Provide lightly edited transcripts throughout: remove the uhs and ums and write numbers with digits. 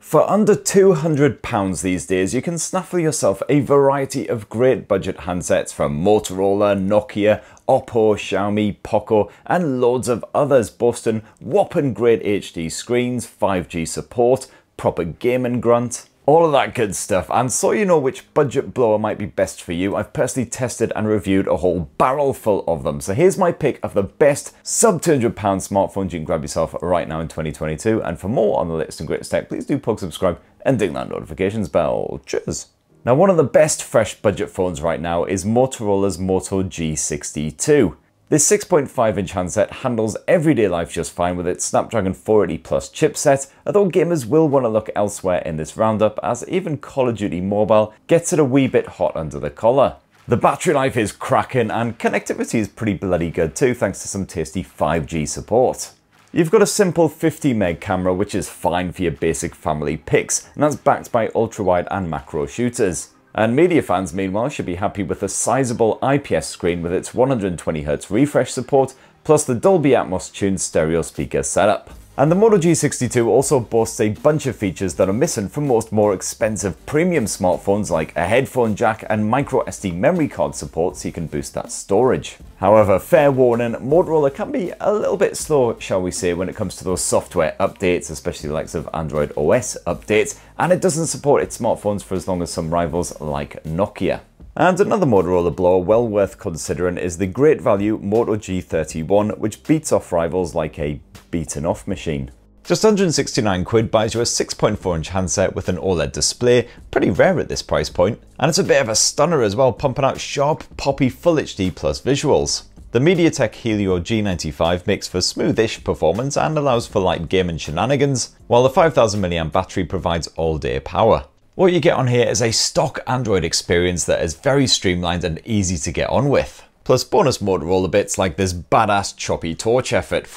For under £200 these days, you can snaffle yourself a variety of great budget handsets from Motorola, Nokia, Oppo, Xiaomi, Poco, and loads of others, boasting whopping great HD screens, 5G support, proper gaming grunt, all of that good stuff. And so you know which budget blower might be best for you, I've personally tested and reviewed a whole barrel full of them. So here's my pick of the best sub £200 smartphones you can grab yourself right now in 2022. And for more on the latest and greatest tech, please do plug subscribe and ding that notifications bell. Cheers. Now, one of the best fresh budget phones right now is Motorola's Moto G62. This 6.5-inch handset handles everyday life just fine with its Snapdragon 480 Plus chipset, although gamers will want to look elsewhere in this roundup, as even Call of Duty Mobile gets it a wee bit hot under the collar. The battery life is cracking and connectivity is pretty bloody good too, thanks to some tasty 5G support. You've got a simple 50 meg camera, which is fine for your basic family pics, and that's backed by ultra-wide and macro shooters. And media fans, meanwhile, should be happy with a sizable IPS screen with its 120Hz refresh support, plus the Dolby Atmos tuned stereo speaker setup. And the Moto G62 also boasts a bunch of features that are missing from most more expensive premium smartphones, like a headphone jack and micro SD memory card support, so you can boost that storage. However, fair warning, Motorola can be a little bit slow, shall we say, when it comes to those software updates, especially the likes of Android OS updates, and it doesn't support its smartphones for as long as some rivals like Nokia. And another Motorola blower well worth considering is the great value Moto G31, which beats off rivals like a beaten off machine. Just 169 quid buys you a 6.4-inch handset with an OLED display, pretty rare at this price point, and it's a bit of a stunner as well, pumping out sharp, poppy Full HD plus visuals. The MediaTek Helio G95 makes for smoothish performance and allows for light gaming shenanigans, while the 5000 mAh battery provides all-day power. What you get on here is a stock Android experience that is very streamlined and easy to get on with. Plus bonus Motorola bits like this badass choppy torch effort.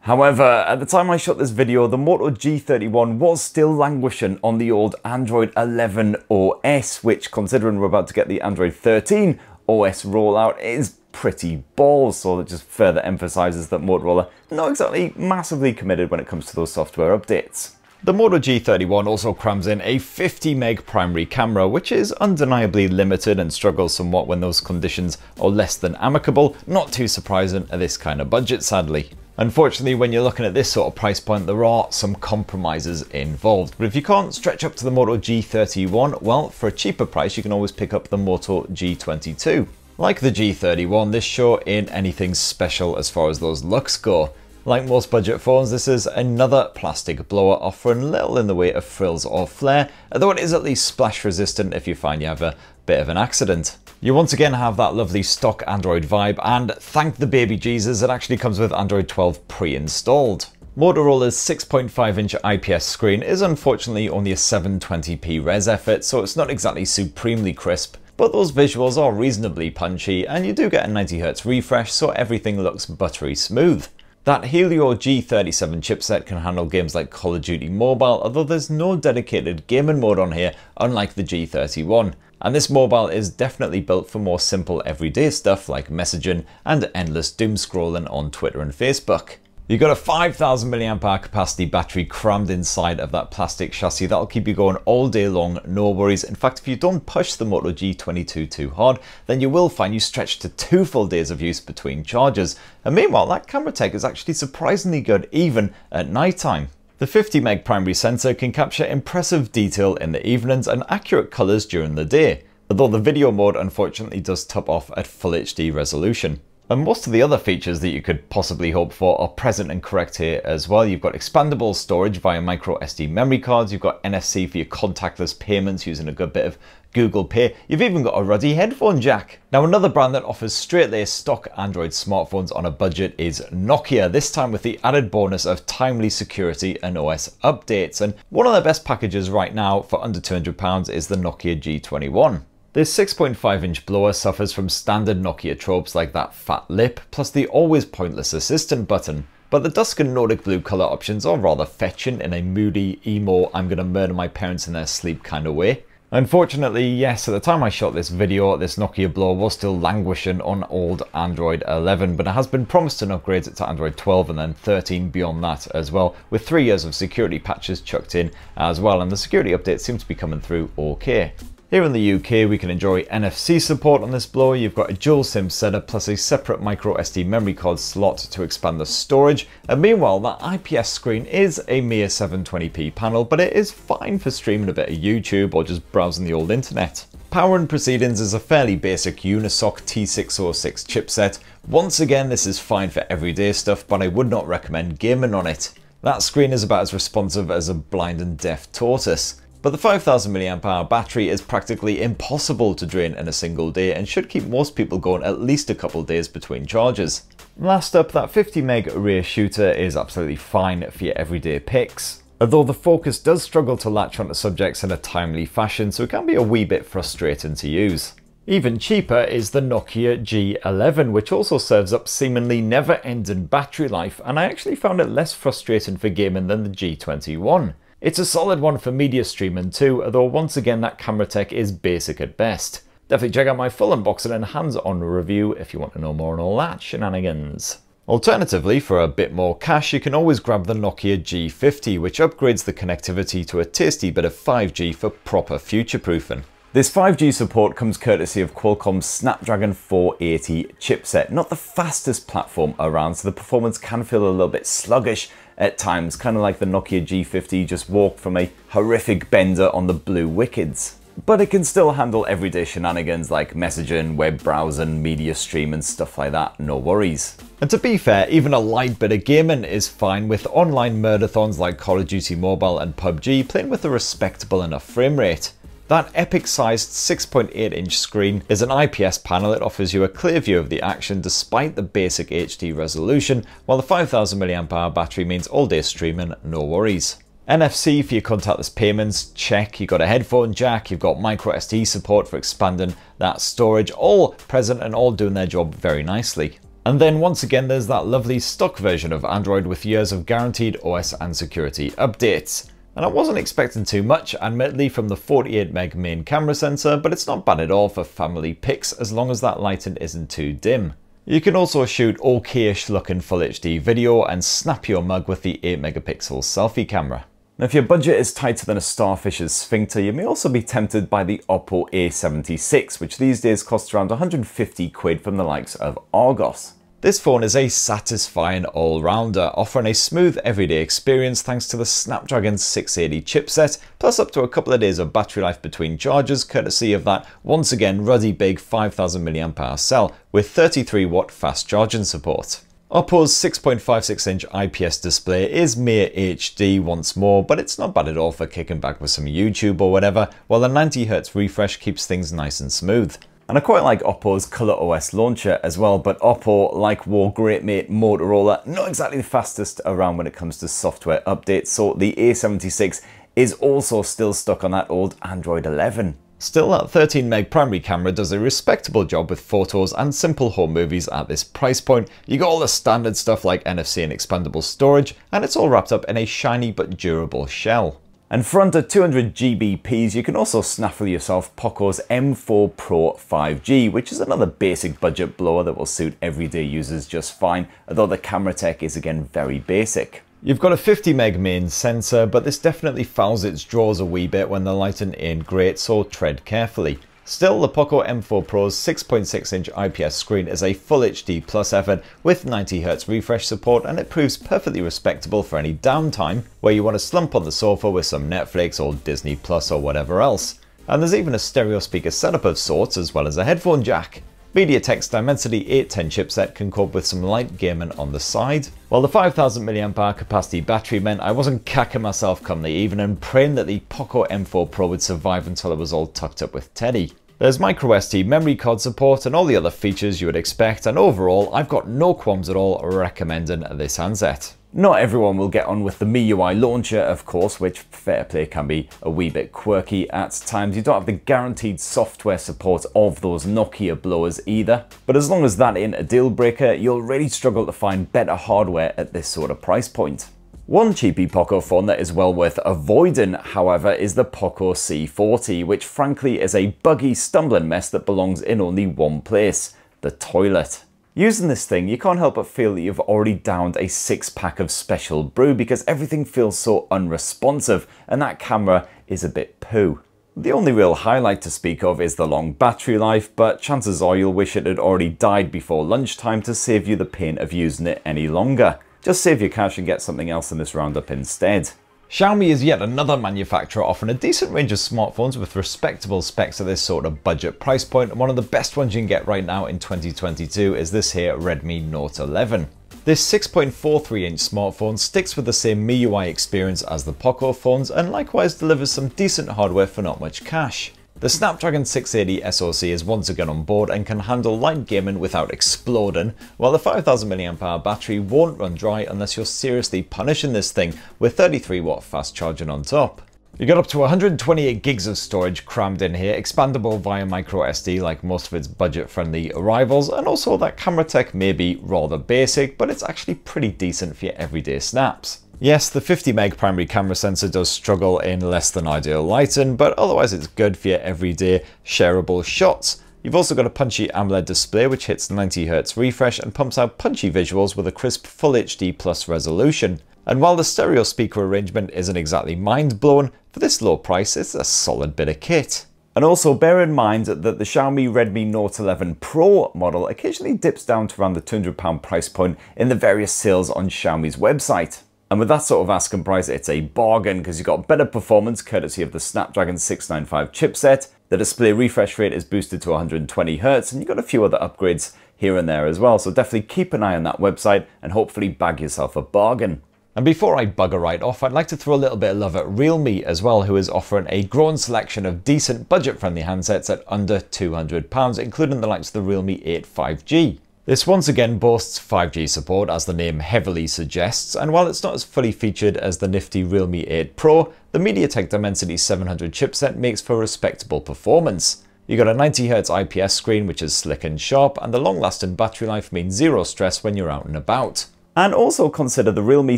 However, at the time I shot this video, the Moto G31 was still languishing on the old Android 11 OS, which, considering we're about to get the Android 13 OS rollout, is pretty balls, so that just further emphasizes that Motorola not exactly massively committed when it comes to those software updates. The Moto G31 also crams in a 50 meg primary camera, which is undeniably limited and struggles somewhat when those conditions are less than amicable. Not too surprising at this kind of budget, sadly. Unfortunately, when you're looking at this sort of price point, there are some compromises involved. But if you can't stretch up to the Moto G31, well, for a cheaper price, you can always pick up the Moto G22. Like the G31, this sure ain't anything special as far as those looks go. Like most budget phones, this is another plastic blower offering little in the way of frills or flare, although it is at least splash resistant if you find you have a bit of an accident. You once again have that lovely stock Android vibe, and thank the baby Jesus, it actually comes with Android 12 pre-installed. Motorola's 6.5-inch IPS screen is unfortunately only a 720p res effort, so it's not exactly supremely crisp, but those visuals are reasonably punchy, and you do get a 90Hz refresh, so everything looks buttery smooth. That Helio G37 chipset can handle games like Call of Duty Mobile, although there's no dedicated gaming mode on here, unlike the G31. And this mobile is definitely built for more simple everyday stuff like messaging and endless doom scrolling on Twitter and Facebook. You've got a 5000 mAh capacity battery crammed inside of that plastic chassis that'll keep you going all day long, no worries. In fact, if you don't push the Moto G22 too hard, then you will find you stretch to 2 full days of use between charges. And meanwhile, that camera tech is actually surprisingly good even at night time. The 50 meg primary sensor can capture impressive detail in the evenings and accurate colours during the day, although the video mode unfortunately does top off at Full HD resolution. And most of the other features that you could possibly hope for are present and correct here as well. You've got expandable storage via micro SD memory cards, you've got NFC for your contactless payments using a good bit of Google Pay, you've even got a ruddy headphone jack. Now, another brand that offers straight-laced stock Android smartphones on a budget is Nokia, this time with the added bonus of timely security and OS updates. And one of their best packages right now for under £200 is the Nokia G21. This 6.5-inch blower suffers from standard Nokia tropes like that fat lip, plus the always pointless assistant button. But the dusk and Nordic blue colour options are rather fetching in a moody, emo, I'm gonna murder my parents in their sleep kind of way. Unfortunately, yes, at the time I shot this video, this Nokia blower was still languishing on old Android 11, but it has been promised an upgrade to Android 12 and then 13 beyond that as well, with 3 years of security patches chucked in as well, and the security updates seem to be coming through okay. Here in the UK, we can enjoy NFC support on this blower. You've got a dual SIM setup plus a separate micro SD memory card slot to expand the storage. And meanwhile, that IPS screen is a mere 720p panel, but it is fine for streaming a bit of YouTube or just browsing the old internet. Power and proceedings is a fairly basic Unisoc T606 chipset. Once again, this is fine for everyday stuff, but I would not recommend gaming on it. That screen is about as responsive as a blind and deaf tortoise. But the 5000 mAh battery is practically impossible to drain in a single day and should keep most people going at least a couple days between charges. Last up, that 50 meg rear shooter is absolutely fine for your everyday pics, although the focus does struggle to latch onto subjects in a timely fashion, so it can be a wee bit frustrating to use. Even cheaper is the Nokia G11, which also serves up seemingly never-ending battery life, and I actually found it less frustrating for gaming than the G21. It's a solid one for media streaming too, although once again that camera tech is basic at best. Definitely check out my full unboxing and hands-on review if you want to know more on all that shenanigans. Alternatively, for a bit more cash, you can always grab the Nokia G50, which upgrades the connectivity to a tasty bit of 5G for proper future-proofing. This 5G support comes courtesy of Qualcomm's Snapdragon 480 chipset, not the fastest platform around, so the performance can feel a little bit sluggish at times, kind of like the Nokia G50 just walked from a horrific bender on the blue wickeds. But it can still handle everyday shenanigans like messaging, web browsing, media streaming, stuff like that, no worries. And to be fair, even a light bit of gaming is fine with online murdathons like Call of Duty Mobile and PUBG playing with a respectable enough frame rate. That epic-sized 6.8-inch screen is an IPS panel. It offers you a clear view of the action despite the basic HD resolution, while the 5000 mAh battery means all-day streaming, no worries. NFC for your contactless payments, check. You've got a headphone jack, you've got micro SD support for expanding that storage, all present and all doing their job very nicely. And then once again, there's that lovely stock version of Android with years of guaranteed OS and security updates. And I wasn't expecting too much, admittedly, from the 48 meg main camera sensor, but it's not bad at all for family pics as long as that lighting isn't too dim. You can also shoot okay-ish looking Full HD video and snap your mug with the 8 megapixel selfie camera. Now, if your budget is tighter than a starfish's sphincter, you may also be tempted by the Oppo A76, which these days costs around 150 quid from the likes of Argos. This phone is a satisfying all-rounder, offering a smooth everyday experience thanks to the Snapdragon 680 chipset, plus up to a couple of days of battery life between charges, courtesy of that once again ruddy big 5000 mAh cell with 33 watt fast charging support. Oppo's 6.56-inch IPS display is mere HD once more, but it's not bad at all for kicking back with some YouTube or whatever, while the 90Hz refresh keeps things nice and smooth. And I quite like Oppo's ColorOS launcher as well, but Oppo, like war great mate Motorola, not exactly the fastest around when it comes to software updates, so the A76 is also still stuck on that old Android 11. Still, that 13 meg primary camera does a respectable job with photos and simple home movies at this price point. You got all the standard stuff like NFC and expandable storage, and it's all wrapped up in a shiny but durable shell. And for under 200 GBPs, you can also snaffle yourself Poco's M4 Pro 5G, which is another basic budget blower that will suit everyday users just fine, although the camera tech is again very basic. You've got a 50 meg main sensor, but this definitely fouls its drawers a wee bit when the lighting ain't great, so tread carefully. Still, the Poco M4 Pro's 6.6-inch IPS screen is a Full HD Plus effort with 90Hz refresh support, and it proves perfectly respectable for any downtime where you want to slump on the sofa with some Netflix or Disney Plus or whatever else. And there's even a stereo speaker setup of sorts as well as a headphone jack. MediaTek's Dimensity 810 chipset can cope with some light gaming on the side, while the 5000 mAh capacity battery meant I wasn't cacking myself come the evening praying that the Poco M4 Pro would survive until it was all tucked up with Teddy. There's microSD memory card support and all the other features you would expect, and overall I've got no qualms at all recommending this handset. Not everyone will get on with the MIUI launcher, of course, which, fair play, can be a wee bit quirky at times. You don't have the guaranteed software support of those Nokia blowers either. But as long as that ain't a deal breaker, you'll really struggle to find better hardware at this sort of price point. One cheapy Poco phone that is well worth avoiding, however, is the Poco C40, which frankly is a buggy, stumbling mess that belongs in only one place: the toilet. Using this thing, you can't help but feel that you've already downed a 6-pack of special brew because everything feels so unresponsive, and that camera is a bit poo. The only real highlight to speak of is the long battery life, but chances are you'll wish it had already died before lunchtime to save you the pain of using it any longer. Just save your cash and get something else in this roundup instead. Xiaomi is yet another manufacturer offering a decent range of smartphones with respectable specs at this sort of budget price point, and one of the best ones you can get right now in 2022 is this here Redmi Note 11. This 6.43-inch smartphone sticks with the same MIUI experience as the Poco phones and likewise delivers some decent hardware for not much cash. The Snapdragon 680 SoC is once again on board and can handle light gaming without exploding, while the 5000 mAh battery won't run dry unless you're seriously punishing this thing with 33-watt fast charging on top. You got up to 128 gigs of storage crammed in here, expandable via microSD like most of its budget-friendly rivals, and also that camera tech may be rather basic, but it's actually pretty decent for your everyday snaps. Yes, the 50 meg primary camera sensor does struggle in less than ideal lighting, but otherwise it's good for your everyday shareable shots. You've also got a punchy AMOLED display which hits 90Hz refresh and pumps out punchy visuals with a crisp Full HD Plus resolution. And while the stereo speaker arrangement isn't exactly mind-blowing, for this low price it's a solid bit of kit. And also bear in mind that the Xiaomi Redmi Note 11 Pro model occasionally dips down to around the £200 price point in the various sales on Xiaomi's website. And with that sort of asking price, it's a bargain because you've got better performance courtesy of the Snapdragon 695 chipset, the display refresh rate is boosted to 120Hz, and you've got a few other upgrades here and there as well, so definitely keep an eye on that website and hopefully bag yourself a bargain. And before I bugger right off, I'd like to throw a little bit of love at Realme as well, who is offering a growing selection of decent budget-friendly handsets at under £200, including the likes of the Realme 8 5G. This once again boasts 5G support, as the name heavily suggests, and while it's not as fully featured as the nifty Realme 8 Pro, the MediaTek Dimensity 700 chipset makes for respectable performance. You got a 90Hz IPS screen which is slick and sharp, and the long-lasting battery life means zero stress when you're out and about. And also consider the Realme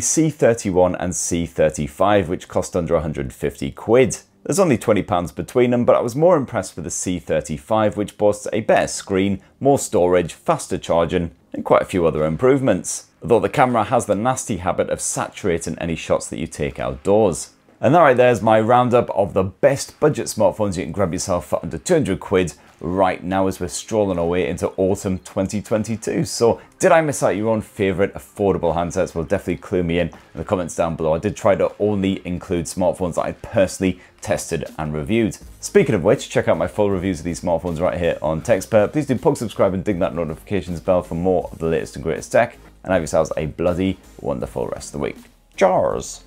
C31 and C35, which cost under 150 quid. There's only £20 between them, but I was more impressed with the C35, which boasts a better screen, more storage, faster charging, and quite a few other improvements. Although the camera has the nasty habit of saturating any shots that you take outdoors. And that right there is my roundup of the best budget smartphones you can grab yourself for under 200 quid right now as we're strolling our way into autumn 2022. So did I miss out your own favourite affordable handsets? Well, definitely clue me in the comments down below. I did try to only include smartphones that I personally tested and reviewed. Speaking of which, check out my full reviews of these smartphones right here on TechSpert. Please do poke subscribe and ding that notifications bell for more of the latest and greatest tech. And have yourselves a bloody wonderful rest of the week. Cheers!